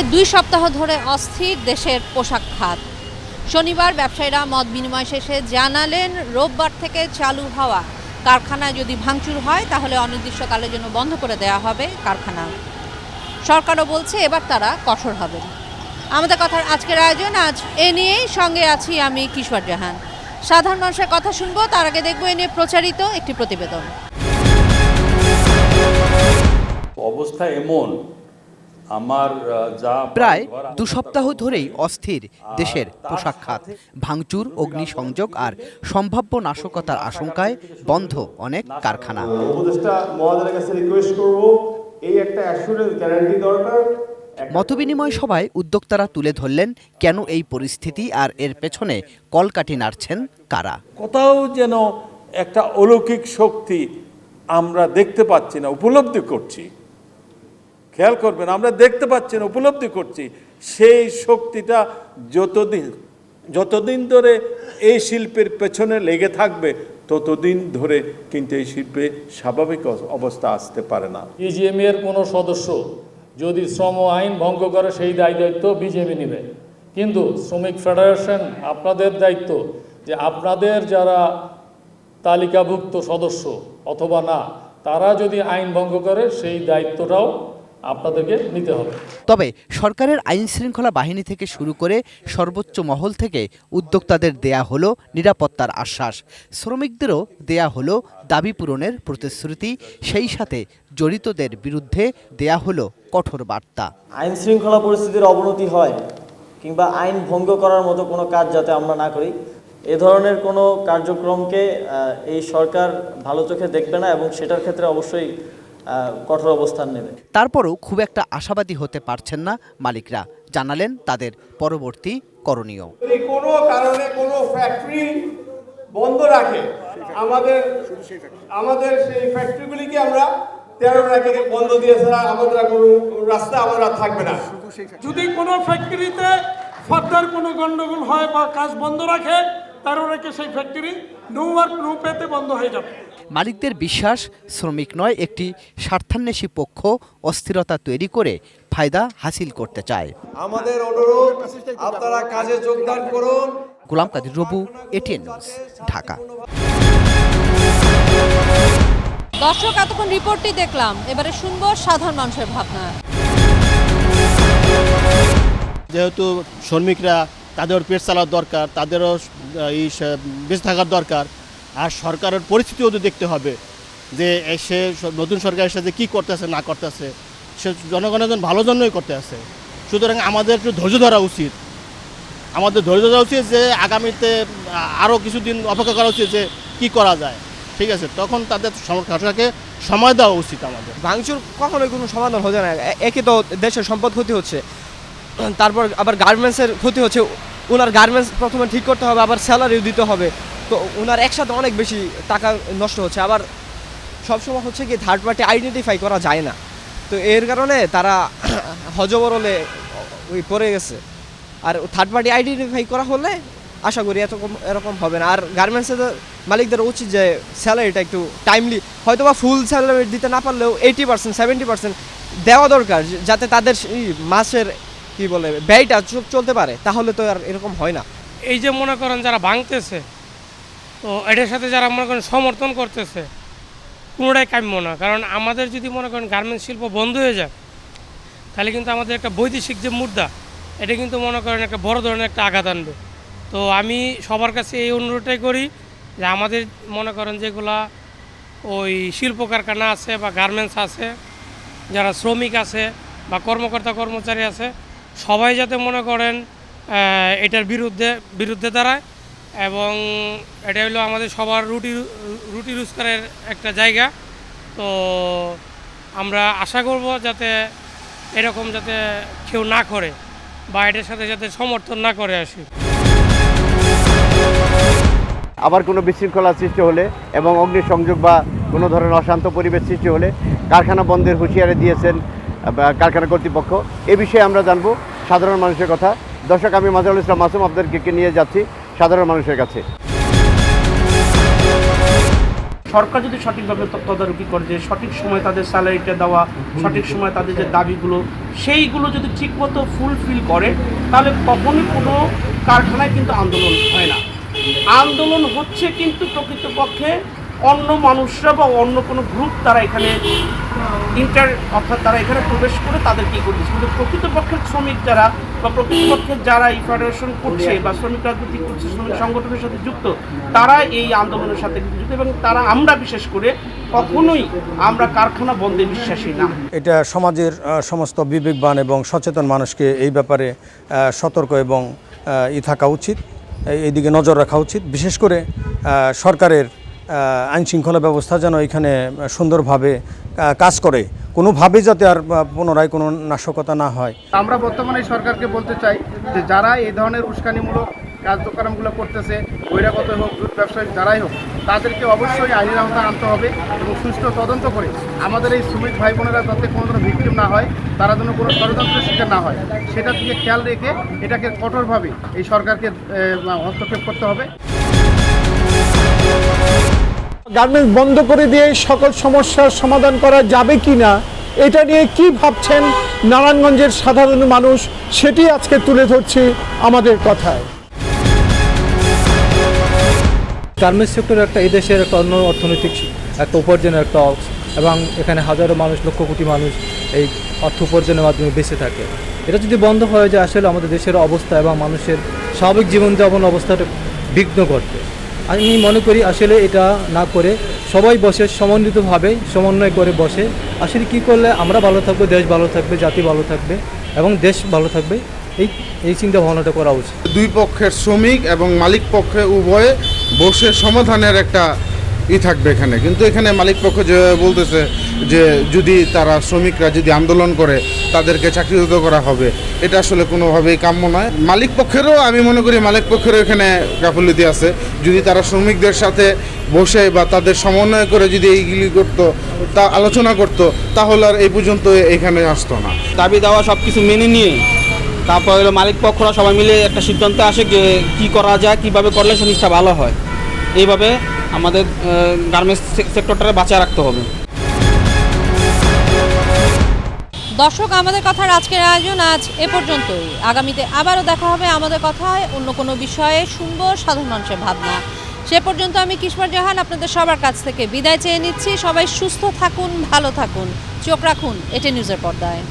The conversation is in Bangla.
প্রায় 2 সপ্তাহ ধরে অস্থির দেশের পোশাক খাত। শনিবার ব্যবসায়ীরা মত বিনিময় শেষে জানালেন, রোববার থেকে চালু হওয়া কারখানায় যদি ভাঙচুর হয় তাহলে অনির্দিষ্টকালের জন্য বন্ধ করে দেওয়া হবে কারখানা। সরকারও বলছে এবার তারা কঠোর হবেন। আমাদের কথার আজকের আয়োজন আজ এ নিয়েই, সঙ্গে আছি আমি কিশোর জাহান। সাধারণ মানুষের কথা শুনবো, তার আগে দেখবো এ নিয়ে প্রচারিত একটি প্রতিবেদন। অবস্থা এমন, আমার প্রায় 2 সপ্তাহ ধরেই অস্থির দেশের পোশাক খাত। ভাঙচুর, অগ্নিসংযোগ আর সম্ভাব্য নাশকতার আশঙ্কায় বন্ধ অনেক কারখানা। উপদেষ্টা মহোদয়ের কাছে রিকোয়েস্ট করব, এই একটা অ্যাসুরেন্স গ্যারান্টি দরকার। মতবিনিময় সভায় উদ্যোক্তারা তুলে ধরলেন কেন এই পরিস্থিতি আর এর পেছনে কলকাঠি নাড়ছেন কারা। কোথাও যেন একটা অলৌকিক শক্তি আমরা দেখতে পাচ্ছি না, উপলব্ধি করছি। খেয়াল করবেন, আমরা দেখতে পাচ্ছি না, উপলব্ধি করছি। সেই শক্তিটা যতদিন ধরে এই শিল্পের পেছনে লেগে থাকবে, ততদিন ধরে কিন্তু এই শিল্পে স্বাভাবিক অবস্থা আসতে পারে না। বিজিএমই এর কোনো সদস্য যদি শ্রম আইন ভঙ্গ করে, সেই দায়িত্ব বিজেপি নেবে। কিন্তু শ্রমিক ফেডারেশন, আপনাদের দায়িত্ব যে আপনাদের যারা তালিকাভুক্ত সদস্য অথবা না, তারা যদি আইন ভঙ্গ করে, সেই দায়িত্বটাও আপনাদেরকে নিতে হবে। তবে সরকারের আইন শৃঙ্খলা বাহিনী থেকে শুরু করে সর্বোচ্চ মহল থেকে উদ্যোক্তাদের দেয়া হলো নিরাপত্তার আশ্বাস, শ্রমিকদেরও দেয়া হলো দাবি পূরণের প্রতিশ্রুতি, সেই সাথে জড়িতদের বিরুদ্ধে দেয়া হলো কঠোর বার্তা। আইন শৃঙ্খলা পরিস্থিতির অবনতি হয় কিংবা আইন ভঙ্গ করার মতো কোনো কাজ যাতে আমরা না করি, এ ধরনের কোনো কার্যক্রমকে এই সরকার ভালো চোখে দেখবে না এবং সেটার ক্ষেত্রে অবশ্যই কঠোর অবস্থান নেবে। তারপরও খুব একটা আশাবাদী হতে পারছেন না মালিকরা, জানালেন তাদের পরবর্তী করণীয়। যদি কোনো কারণে কোনো ফ্যাক্টরি বন্ধ রাখে, আমাদের সেই ফ্যাক্টরিগুলিকে আমরা 13 রেখে বন্ধ দিয়ে ছাড়া আমাদের কোনো রাস্তা আমরা থাকবে না। যদি কোনো ফ্যাক্টরিতে ফার্দার কোনো গন্ডগোল হয় বা কাজ বন্ধ রাখে, 13 রেখে সেই ফ্যাক্টরি নো ওয়ার্ক নো পেতে বন্ধ হয়ে যাবে। মালিকদের বিশ্বাস, শ্রমিক নয় একটি স্বার্থান্বেষী পক্ষ অস্থিরতা তৈরি করে ফায়দা হাসিল করতে চায়। আমাদের অনুরোধ, আপনারা কাজে যোগদান করুন। গোলাম কাদির রবু, এটিএন নিউজ, ঢাকা। দর্শক, এতক্ষণ রিপোর্টটি দেখলাম, এবারে শুনবো সাধারণ মানুষের ভাবনা। যেহেতু শ্রমিকরা তাদের পেট চালার দরকার, তাদেরও বেঁচে থাকার দরকার, আর সরকারের পরিস্থিতিও তো দেখতে হবে যে সে নতুন সরকারের সাথে কী করতেছে না করতেছে, সে জনগণের জন্য ভালো জন্যই করতে আছে। সুতরাং আমাদের একটু ধৈর্য ধরা উচিত, যে আগামীতে আরও কিছুদিন অপেক্ষা করা উচিত যে কী করা যায়। ঠিক আছে, তখন তাদের সরকারকে সময় দেওয়া উচিত। আমাদের ভাঙচুর কখনোই কোনো সমাধান হচ্ছে না। একে তো দেশের সম্পদ ক্ষতি হচ্ছে, তারপর আবার গার্মেন্টসের ক্ষতি হচ্ছে। ওনার গার্মেন্টস প্রথমে ঠিক করতে হবে, আবার স্যালারিও দিতে হবে, তো ওনার একসাথে অনেক বেশি টাকা নষ্ট হচ্ছে। আবার সবসময় হচ্ছে কি থার্ড পার্টি আইডেন্টিফাই করা যায় না, তো এর কারণে তারা হজবরলে ওই পড়ে গেছে। আর থার্ড পার্টি আইডেন্টিফাই করা হলে আশা করি এরকম হবে না। আর গার্মেন্টসের মালিকদের উচিত যে স্যালারিটা একটু টাইমলি, হয়তো বা ফুল স্যালারি দিতে না পারলেও 80% 70% দেওয়া দরকার, যাতে তাদের মাসের কি বলে ব্যয়টা চলতে পারে, তাহলে তো আর এরকম হয় না। এই যে মনে করেন যারা ভাঙতেছে, তো এটার সাথে যারা মনে করেন সমর্থন করতেছে, কোনোটাই কাম্য না। কারণ আমাদের যদি মনে করেন গার্মেন্টস শিল্প বন্ধ হয়ে যায়, তাহলে কিন্তু আমাদের একটা বৈদেশিক যে মুদ্রা, এটা কিন্তু মনে করেন একটা বড় ধরনের একটা আঘাত আনবে। তো আমি সবার কাছে এই অনুরোধটাই করি যে আমাদের মনে করেন যেগুলা ওই শিল্প কারখানা আছে বা গার্মেন্টস আছে, যারা শ্রমিক আছে বা কর্মকর্তা কর্মচারী আছে, সবাই যাতে মনে করেন এটার বিরুদ্ধে দাঁড়ায়। এবং এটা হলো আমাদের সবার রুটি রোজগারের একটা জায়গা। তো আমরা আশা করব যাতে এরকম যাতে কেউ না করে বা এটার সাথে যাতে সমর্থন না করে আসি। আবার কোনো বিশৃঙ্খলা সৃষ্টি হলে এবং অগ্নিসংযোগ বা কোনো ধরনের অশান্ত পরিবেশ সৃষ্টি হলে কারখানা বন্ধের হুঁশিয়ারি দিয়েছেন কারখানা কর্তৃপক্ষ। এ বিষয়ে আমরা জানবো সাধারণ মানুষের কথা। দর্শক, আমি মাজহারুল ইসলাম মাসুম আপনাদেরকে নিয়ে যাচ্ছি সাধারণ মানুষের কাছে। সরকার যদি সঠিকভাবে তদারকি করে, যে সঠিক সময় তাদের স্যালারিটা দেওয়া, সঠিক সময় তাদের যে দাবিগুলো সেইগুলো যদি ঠিকমতো ফুলফিল করে, তাহলে কখনোই কোনো কারখানায় কিন্তু আন্দোলন হয় না। আন্দোলন হচ্ছে কিন্তু প্রকৃতপক্ষে অন্য মানুষরা বা অন্য কোনো গ্রুপ তারা এখানে অর্থাৎ তারা এখানে প্রবেশ করে তাদের কী করতেছে, কিন্তু প্রকৃতপক্ষের শ্রমিক যারা বা প্রকৃতপক্ষের যারা এই ফেডারেশন করছে বা শ্রমিক রাজনীতি করছে, শ্রমিক সংগঠনের সাথে যুক্ত, তারা এই আন্দোলনের সাথে যুক্ত, এবং তারা আমরা বিশেষ করে কখনোই আমরা কারখানা বন্ধে বিশ্বাসী না। এটা সমাজের সমস্ত বিবেকবান এবং সচেতন মানুষকে এই ব্যাপারে সতর্ক এবং থাকা উচিত, এইদিকে নজর রাখা উচিত। বিশেষ করে সরকারের আইন শৃঙ্খলা ব্যবস্থা যেন এখানে সুন্দরভাবে কাজ করে, কোনোভাবে যাতে আর পুনরায় কোনো নাশকতা না হয়। আমরা বর্তমানে সরকারকে বলতে চাই যে যারা এই ধরনের উস্কানিমূলক কার্যক্রমগুলো করতেছে, বহিরাগত হোক, জুট ব্যবসায়ী যারাই হোক, তাদেরকে অবশ্যই আইনের আওতায় আনতে হবে এবং সুষ্ঠু তদন্ত করে আমাদের এই শ্রমিক ভাই বোনেরা যাতে কোনো ধরনের ভিক্টিম না হয়, তারা যেন কোনো ষড়যন্ত্রের শিকার না হয়, সেটা দিকে খেয়াল রেখে এটাকে কঠোরভাবে এই সরকারকে হস্তক্ষেপ করতে হবে। গার্মেন্টস বন্ধ করে দিয়ে সকল সমস্যার সমাধান করা যাবে কি না, এটা নিয়ে কি ভাবছেন নারায়ণগঞ্জের সাধারণ মানুষ, সেটি আজকে তুলে ধরছি আমাদের কথায়। গার্মেন্টস সেক্টর একটা এই দেশের একটা অন্য অর্থনৈতিক একটা উপার্জনের একটা অংশ, এবং এখানে হাজারো মানুষ, লক্ষ কোটি মানুষ এই অর্থ উপার্জনের মাধ্যমে বেঁচে থাকে। এটা যদি বন্ধ হয়ে যায়, আসলে আমাদের দেশের অবস্থা এবং মানুষের স্বাভাবিক জীবনযাপন অবস্থাটা বিঘ্ন ঘটবে। আমি মনে করি আসলে এটা না করে সবাই বসে সমন্বিতভাবে সমন্বয় করে বসে আসলে কী করলে আমরা ভালো থাকবো, দেশ ভালো থাকবে, জাতি ভালো থাকবে এবং দেশ ভালো থাকবে, এই চিন্তা ভাবনাটা করা উচিত। দুই পক্ষের শ্রমিক এবং মালিক পক্ষে উভয়ে বসে সমাধানের একটা থাকবে এখানে। কিন্তু এখানে মালিক পক্ষ যে বলতেছে যে যদি তারা শ্রমিকরা যদি আন্দোলন করে তাদেরকে চাকরিচ্যুত করা হবে, এটা আসলে কোনোভাবেই কাম্য নয়। মালিক পক্ষেরও আমি মনে করি মালিক পক্ষেরও এখানে গাফিলতি আছে। যদি তারা শ্রমিকদের সাথে বসে বা তাদের সমন্বয় করে যদি এইগুলি করতো, তা আলোচনা করতো, তাহলে আর এই পর্যন্ত এখানে আসতো না। দাবি দেওয়া সব কিছু মেনে নিয়ে তারপর হলো মালিক পক্ষরা সবাই মিলে একটা সিদ্ধান্ত আসে যে কী করা যায়, কীভাবে করলে জিনিসটা ভালো হয়। এইভাবে আমাদের গার্মেন্টস সেক্টরটা বাঁচিয়ে রাখতে হবে। দর্শক, আমাদের কথার আজকের আয়োজন আজ এ পর্যন্তই। আগামীতে আবারও দেখা হবে আমাদের কথায় অন্য কোনো বিষয়ে, শুনবো সাধারণ মানুষের ভাবনা। সে পর্যন্ত আমি কিসমত জাহান আপনাদের সবার কাছ থেকে বিদায় চেয়ে নিচ্ছি। সবাই সুস্থ থাকুন, ভালো থাকুন, চোখ রাখুন এটি নিউজের পর্দায়।